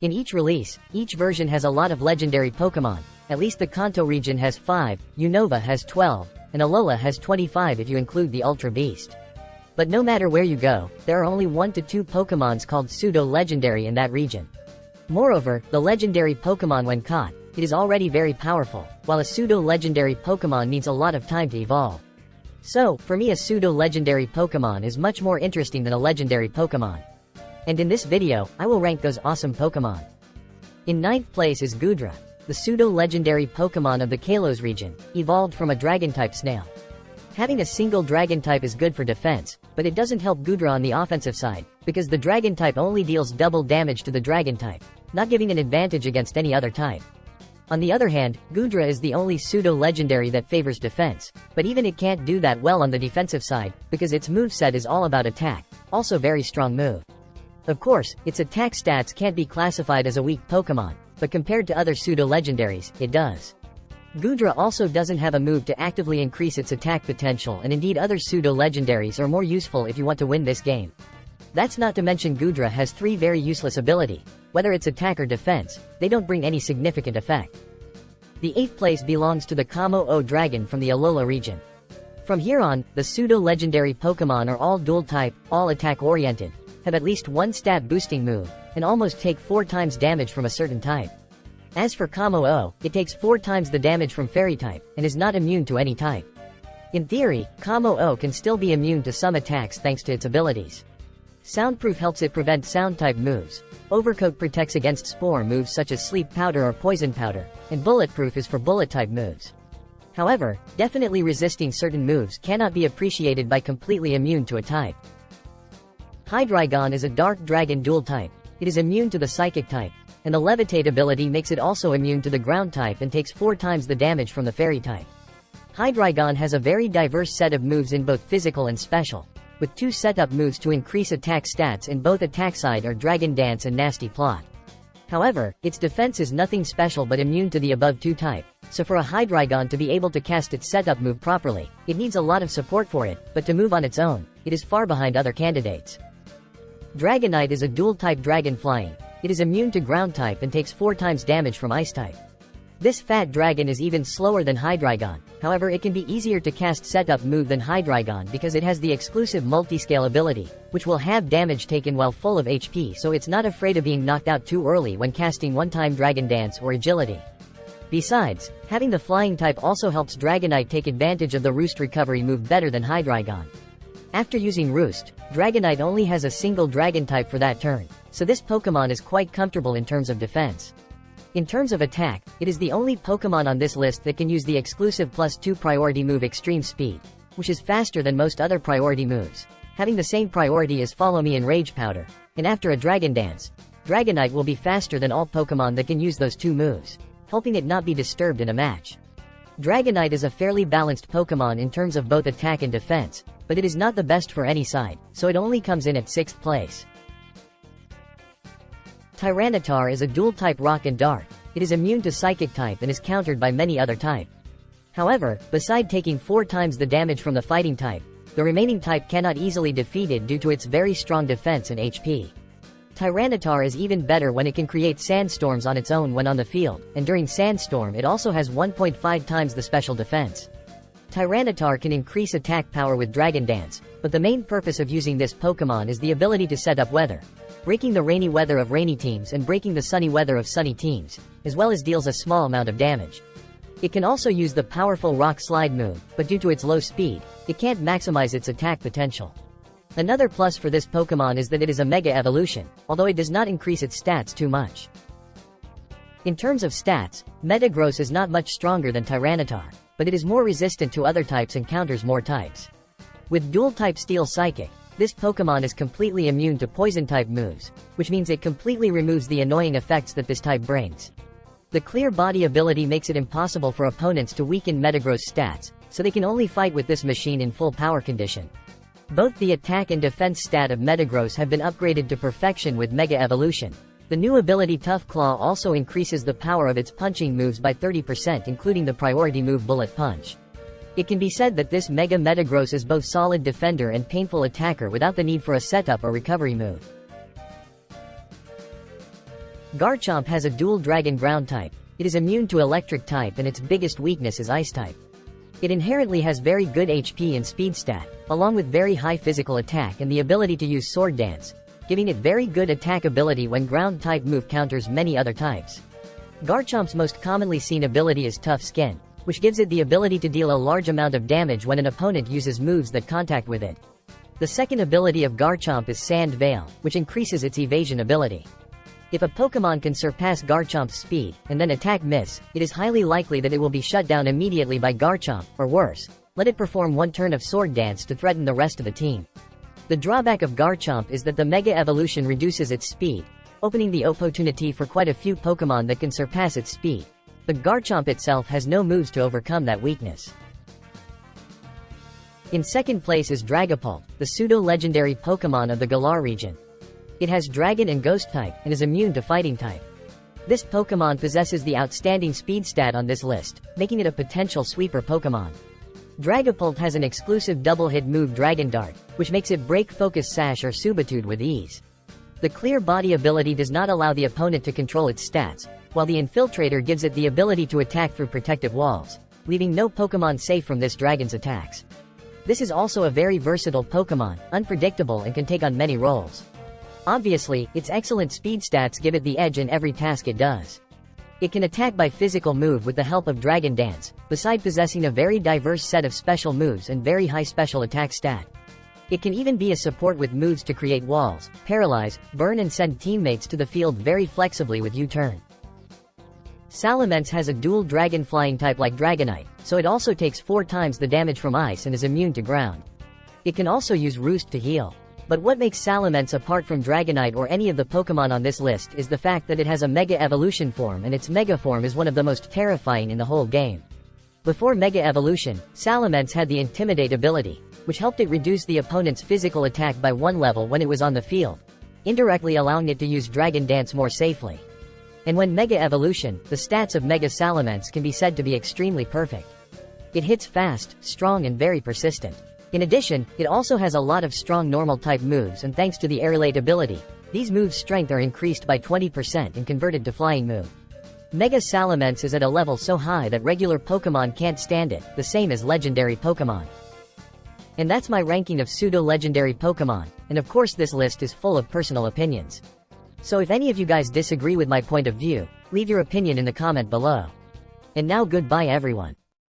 In each release, each version has a lot of legendary Pokemon. At least the Kanto region has 5, Unova has 12, and Alola has 25 if you include the Ultra Beast. But no matter where you go, there are only 1 to 2 Pokemons called pseudo-legendary in that region. Moreover, the legendary Pokemon when caught, it is already very powerful, while a pseudo-legendary Pokemon needs a lot of time to evolve. So, for me a pseudo-legendary Pokemon is much more interesting than a legendary Pokemon. And in this video, I will rank those awesome Pokemon. In 9th place is Goodra, the pseudo-legendary Pokemon of the Kalos region, evolved from a Dragon-type snail. Having a single Dragon-type is good for defense, but it doesn't help Goodra on the offensive side, because the Dragon-type only deals double damage to the Dragon-type, not giving an advantage against any other type. On the other hand, Goodra is the only pseudo-legendary that favors defense, but even it can't do that well on the defensive side, because its moveset is all about attack, also very strong move. Of course, its attack stats can't be classified as a weak Pokemon, but compared to other pseudo-legendaries, it does. Goodra also doesn't have a move to actively increase its attack potential, and indeed other pseudo-legendaries are more useful if you want to win this game. That's not to mention Goodra has 3 very useless ability. Whether it's attack or defense, they don't bring any significant effect. The 8th place belongs to the Kommo-O dragon from the Alola region. From here on, the pseudo-legendary Pokemon are all dual-type, all attack-oriented, have at least 1 stat boosting move, and almost take 4 times damage from a certain type. As for Kommo-O, it takes 4 times the damage from Fairy type, and is not immune to any type. In theory, Kommo-O can still be immune to some attacks thanks to its abilities. Soundproof helps it prevent sound-type moves. Overcoat protects against spore moves such as Sleep Powder or Poison Powder, and Bulletproof is for bullet-type moves. However, definitely resisting certain moves cannot be appreciated by completely immune to a type. Hydreigon is a dark dragon dual type. It is immune to the Psychic type, and the Levitate ability makes it also immune to the Ground type and takes 4 times the damage from the Fairy type. Hydreigon has a very diverse set of moves in both physical and special, with 2 setup moves to increase attack stats in both attack side are Dragon Dance and Nasty Plot. However, its defense is nothing special but immune to the above 2 type, so for a Hydreigon to be able to cast its setup move properly, it needs a lot of support for it, but to move on its own, it is far behind other candidates. Dragonite is a dual-type dragon flying. It is immune to Ground type and takes 4 times damage from Ice type. This fat dragon is even slower than Hydreigon, however it can be easier to cast setup move than Hydreigon because it has the exclusive multiscale ability, which will have damage taken while full of HP, so it's not afraid of being knocked out too early when casting one-time Dragon Dance or Agility. Besides, having the flying type also helps Dragonite take advantage of the Roost recovery move better than Hydreigon. After using Roost, Dragonite only has a single Dragon type for that turn, so this Pokemon is quite comfortable in terms of defense. In terms of attack, it is the only Pokemon on this list that can use the exclusive +2 priority move Extreme Speed, which is faster than most other priority moves, having the same priority as Follow Me and Rage Powder, and after a Dragon Dance, Dragonite will be faster than all Pokemon that can use those 2 moves, helping it not be disturbed in a match. Dragonite is a fairly balanced Pokemon in terms of both attack and defense, but it is not the best for any side, so it only comes in at 6th place. Tyranitar is a dual-type rock and dark. It is immune to Psychic type and is countered by many other type. However, beside taking 4 times the damage from the Fighting type, the remaining type cannot easily defeat it due to its very strong defense and HP. Tyranitar is even better when it can create sandstorms on its own when on the field, and during Sandstorm it also has 1.5 times the special defense. Tyranitar can increase attack power with Dragon Dance, but the main purpose of using this Pokemon is the ability to set up weather, breaking the rainy weather of rainy teams and breaking the sunny weather of sunny teams, as well as deals a small amount of damage. It can also use the powerful Rock Slide move, but due to its low speed, it can't maximize its attack potential. Another plus for this Pokemon is that it is a Mega Evolution, although it does not increase its stats too much. In terms of stats, Metagross is not much stronger than Tyranitar, but it is more resistant to other types and counters more types. With dual-type Steel Psychic, this Pokemon is completely immune to Poison-type moves, which means it completely removes the annoying effects that this type brings. The Clear Body ability makes it impossible for opponents to weaken Metagross stats, so they can only fight with this machine in full power condition. Both the attack and defense stat of Metagross have been upgraded to perfection with Mega Evolution. The new ability Tough Claw also increases the power of its punching moves by 30%, including the priority move Bullet Punch. It can be said that this Mega Metagross is both solid defender and painful attacker without the need for a setup or recovery move. Garchomp has a dual dragon ground type. It is immune to electric type and its biggest weakness is ice type. It inherently has very good HP and speed stat, along with very high physical attack and the ability to use Sword Dance, giving it very good attack ability when ground type move counters many other types. Garchomp's most commonly seen ability is Tough Skin, which gives it the ability to deal a large amount of damage when an opponent uses moves that contact with it. The second ability of Garchomp is Sand Veil, which increases its evasion ability. If a Pokemon can surpass Garchomp's speed, and then attack miss, it is highly likely that it will be shut down immediately by Garchomp, or worse, let it perform one turn of Sword Dance to threaten the rest of the team. The drawback of Garchomp is that the Mega Evolution reduces its speed, opening the opportunity for quite a few Pokemon that can surpass its speed. But Garchomp itself has no moves to overcome that weakness. In second place is Dragapult, the pseudo-legendary Pokemon of the Galar region. It has Dragon and Ghost type, and is immune to Fighting type. This Pokemon possesses the outstanding speed stat on this list, making it a potential sweeper Pokemon. Dragapult has an exclusive double-hit move Dragon Dart, which makes it break Focus Sash or Subitude with ease. The Clear Body ability does not allow the opponent to control its stats, while the Infiltrator gives it the ability to attack through protective walls, leaving no Pokemon safe from this dragon's attacks. This is also a very versatile Pokemon, unpredictable and can take on many roles. Obviously, its excellent speed stats give it the edge in every task it does. It can attack by physical move with the help of Dragon Dance, beside possessing a very diverse set of special moves and very high special attack stat. It can even be a support with moves to create walls, paralyze, burn and send teammates to the field very flexibly with U-turn. Salamence has a dual dragon flying type like Dragonite, so it also takes 4 times the damage from ice and is immune to ground. It can also use Roost to heal. But what makes Salamence apart from Dragonite or any of the Pokemon on this list is the fact that it has a Mega Evolution form and its Mega form is one of the most terrifying in the whole game. Before Mega Evolution, Salamence had the Intimidate ability, which helped it reduce the opponent's physical attack by 1 level when it was on the field, indirectly allowing it to use Dragon Dance more safely. And when Mega Evolution, the stats of Mega Salamence can be said to be extremely perfect. It hits fast, strong and very persistent. In addition, it also has a lot of strong normal type moves and thanks to the Airlate ability, these moves' strength are increased by 20% and converted to flying move. Mega Salamence is at a level so high that regular Pokemon can't stand it, the same as legendary Pokemon. And that's my ranking of pseudo-legendary Pokemon, and of course this list is full of personal opinions. So if any of you guys disagree with my point of view, leave your opinion in the comment below. And now goodbye everyone.